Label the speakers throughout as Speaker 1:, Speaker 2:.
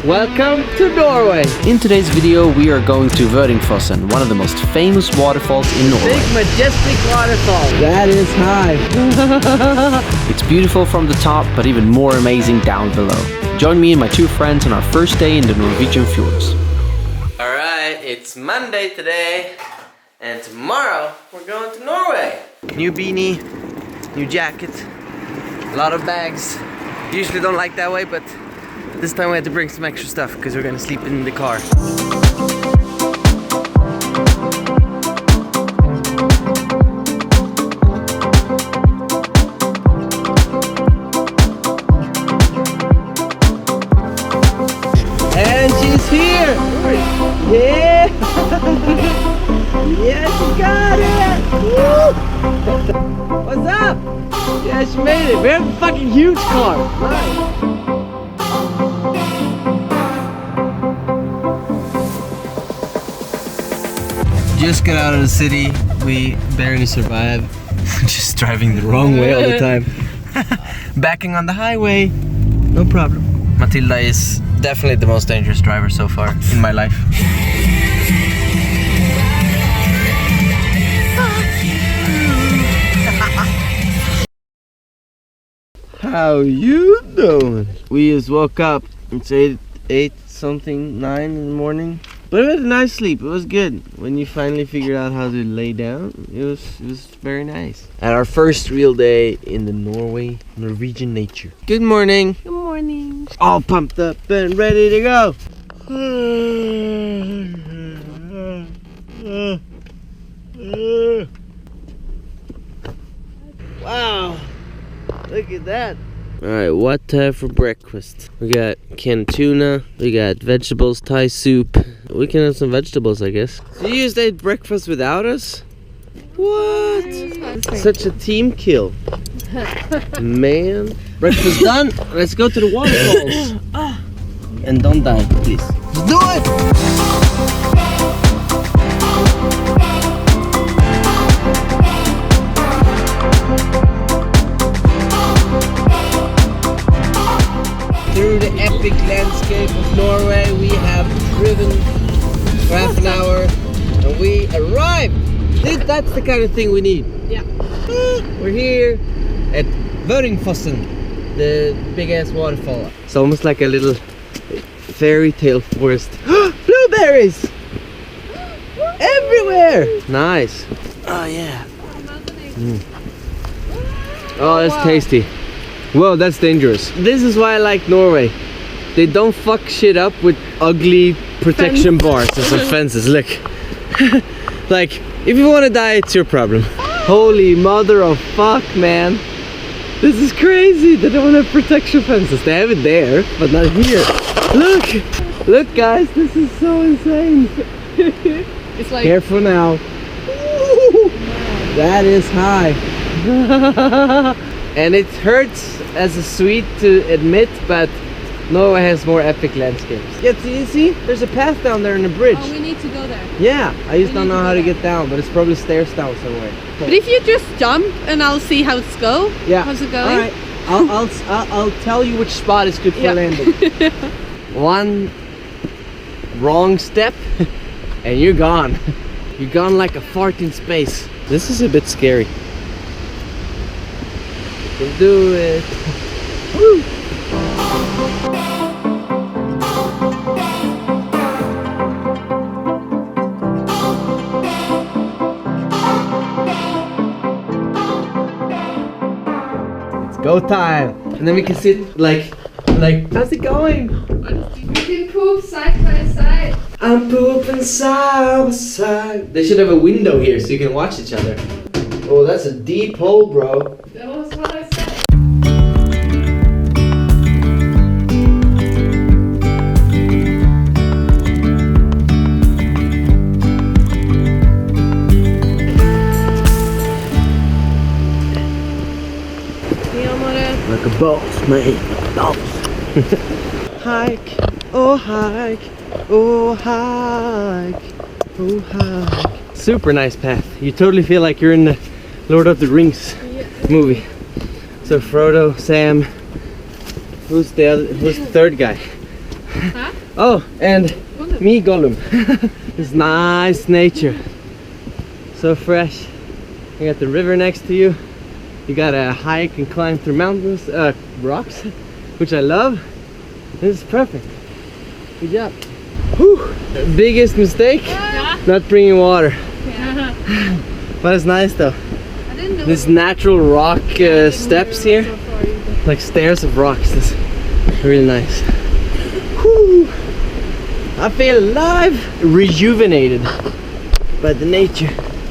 Speaker 1: Welcome to Norway! In today's video we are going to Voringfossen, one of the most famous waterfalls in Norway. Big majestic waterfall. That is high. It's beautiful from the top, but even more amazing down below. Join me and my two friends on our first day in the Norwegian fjords. Alright, it's Monday today, and tomorrow we're going to Norway. New beanie, new jacket, a lot of bags. Usually don't like that way, but this time we had to bring some extra stuff because we're gonna sleep in the car. And she's here! Yeah! Yeah, she got it! Woo! What's up? Yeah, she made it. We have a fucking huge car. Nice. Just got out of the city. We barely survived. Just driving the wrong way all the time. Backing on the highway. No problem. Matilda is definitely the most dangerous driver so far in my life. How you doing? We just woke up. It's 8 something, 9 in the morning. But we had a nice sleep. It was good. When you finally figured out how to lay down, it was very nice. And our first real day in the Norwegian nature. Good morning.
Speaker 2: Good morning.
Speaker 1: All pumped up and ready to go. Wow. Look at that. Alright, what to have for breakfast? We got canned tuna, we got vegetables, Thai soup. We can have some vegetables, I guess. So you just ate breakfast without us? What? Such a team kill. Man. Breakfast done. Let's go to the waterfalls. And don't die, please. Let's do it! Through the epic landscape of Norway, we have driven for half an hour and we arrived. That's the kind of thing we need.
Speaker 2: Yeah.
Speaker 1: We're here at Voringfossen, the big ass waterfall. It's almost like a little fairy tale forest. Blueberries! Everywhere! Nice. Oh yeah. Oh, that's tasty. Whoa, that's dangerous. This is why I like Norway. They don't fuck shit up with ugly protection bars and some fences. Look. Like, if you want to die, it's your problem. Holy mother of fuck, man. This is crazy. They don't have protection fences. They have it there, but not here. Look. Look, guys. This is so insane.
Speaker 2: It's like...
Speaker 1: Careful now. Ooh, that is high. And it hurts as a Swede to admit, but Norway has more epic landscapes. Yeah, you see? There's a path down there in the bridge.
Speaker 2: Oh, we need to go there.
Speaker 1: Yeah, I just don't know how to get down, but it's probably stairs down somewhere.
Speaker 2: But if you just jump and I'll see how it's go.
Speaker 1: Yeah.
Speaker 2: How's it going?
Speaker 1: Alright. I'll tell you which spot is good for landing. One wrong step and you're gone. You're gone like a fart in space. This is a bit scary. You can do it. Woo! It's go time. And then we can sit like, how's it going?
Speaker 2: We can poop side by side.
Speaker 1: I'm pooping side by side. They should have a window here so you can watch each other. Oh, that's a deep hole, bro.
Speaker 2: That was what I said. Like a boss, man. Boss. Hike, oh hike, oh hike, oh hike. Super nice path. You totally feel like you're in the Lord of the Rings movie. So Frodo, Sam, who's the third guy?
Speaker 3: Huh?
Speaker 2: Oh, and me, Gollum. It's nice nature. So fresh. You got the river next to you. You gotta hike and climb through mountains, rocks, which I love. This is perfect. Good job. Whew. Biggest mistake?
Speaker 3: Yeah.
Speaker 2: Not bringing water.
Speaker 3: Yeah.
Speaker 2: But it's nice though.
Speaker 3: I didn't know
Speaker 2: This natural rock steps here, like stairs of rocks. This is really nice. Whew. I feel alive, rejuvenated by the nature.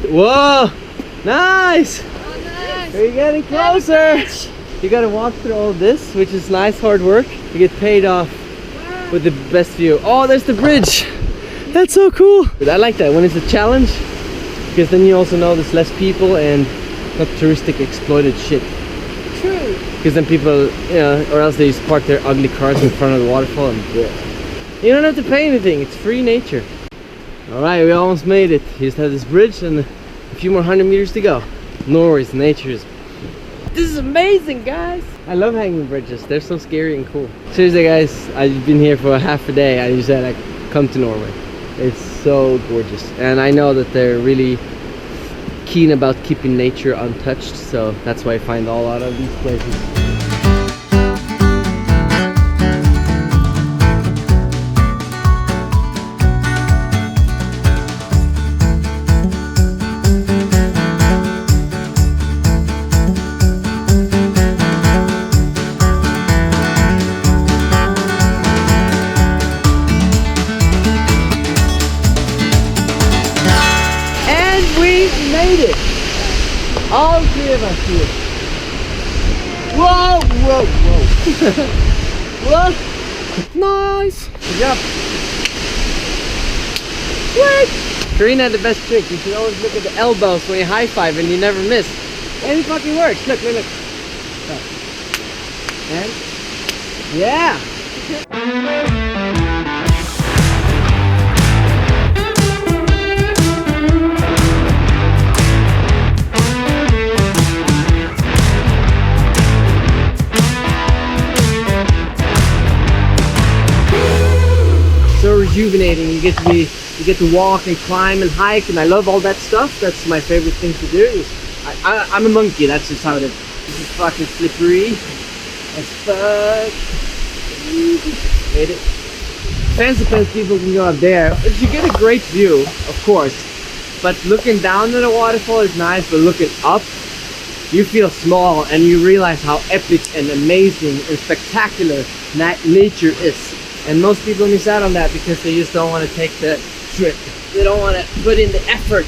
Speaker 2: Whoa, nice.
Speaker 3: Oh, nice.
Speaker 2: We're getting closer. You gotta walk through all this, which is nice, hard work. You get paid off with the best view. Oh, there's the bridge. That's so cool. But I like that when it's a challenge, because then you also know there's less people and not touristic exploited shit.
Speaker 3: True.
Speaker 2: Because then people, you know, or else they just park their ugly cars in front of the waterfall and you don't have to pay anything. It's free nature. All right, we almost made it. You just have this bridge and a few more 100 meters to go. Norway's nature is... This is amazing, guys. I love hanging bridges. They're so scary and cool. Seriously, guys, I've been here for half a day. I just said I'd come to Norway. It's so gorgeous. And I know that they're really keen about keeping nature untouched. So that's why I find all out of these places. Made it! All three of us here. Whoa, whoa, whoa. Whoa! Nice! Good job. What? Karina had the best trick. You should always look at the elbows when you high five and you never miss. And it fucking works. Look, look, look. And yeah! So rejuvenating. You get to walk and climb and hike, and I love all that stuff. That's my favorite thing to do. I'm a monkey. That's just how it is. This is fucking slippery as fuck. Made it. Fancy pants people can go up there. You get a great view, of course. But looking down at the waterfall is nice. But looking up, you feel small, and you realize how epic and amazing and spectacular nature is. And most people miss out on that because they just don't want to take the trip. They don't want to put in the effort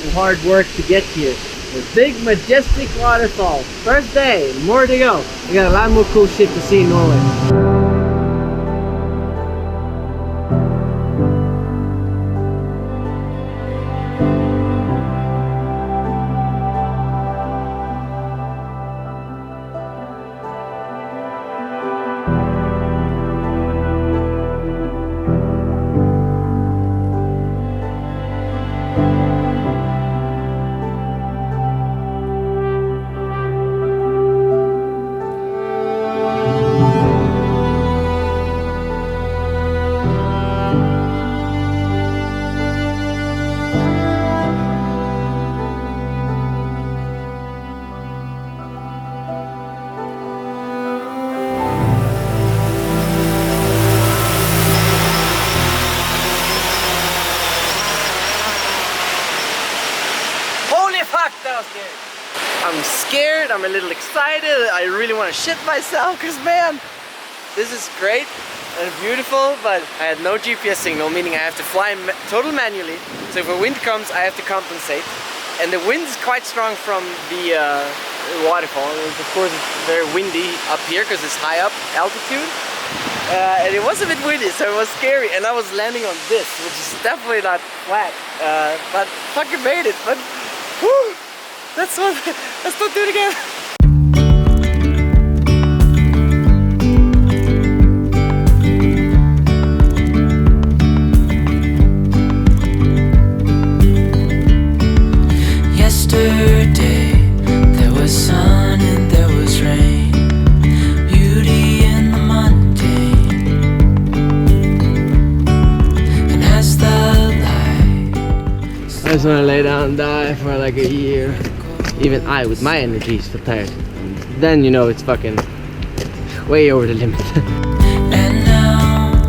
Speaker 2: and hard work to get here. The big majestic waterfall. First day, more to go. We got a lot more cool shit to see in Norway. I'm scared, I'm a little excited, I really want to shit myself because man, this is great and beautiful, but I had no GPS signal, meaning I have to fly total manually. So if a wind comes, I have to compensate. And the wind is quite strong from the waterfall. And of course, it's very windy up here because it's high up altitude. And it was a bit windy, so it was scary. And I was landing on this, which is definitely not flat, but fucking made it. But whew, let's not do it again.
Speaker 4: Yesterday there was sun and there was rain, beauty in the mundane.
Speaker 2: just wanna lay down and die for like a year. Even I, with my energy, is still tired. Then you know it's fucking way over the limit.
Speaker 4: And now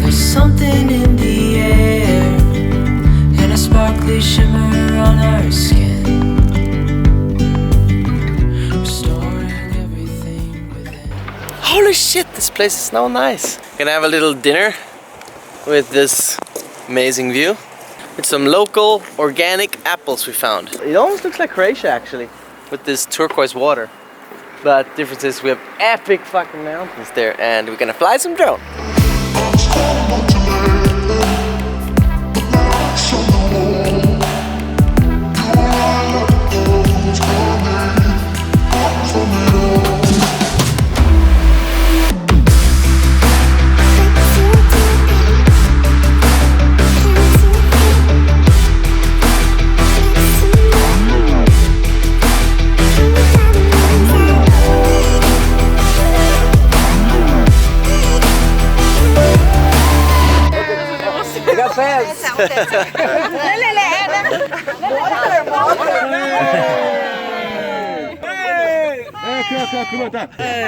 Speaker 4: there's something in the air and a sparkly shimmer on our skin, restoring everything within.
Speaker 2: Holy shit, this place is so nice. Gonna have a little dinner with this amazing view. With some local organic apples we found. It almost looks like Croatia actually, with this turquoise water. But difference is we have epic fucking mountains there, and we're gonna fly some drone.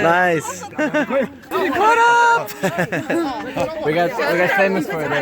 Speaker 2: Nice. Caught up. we got famous for it.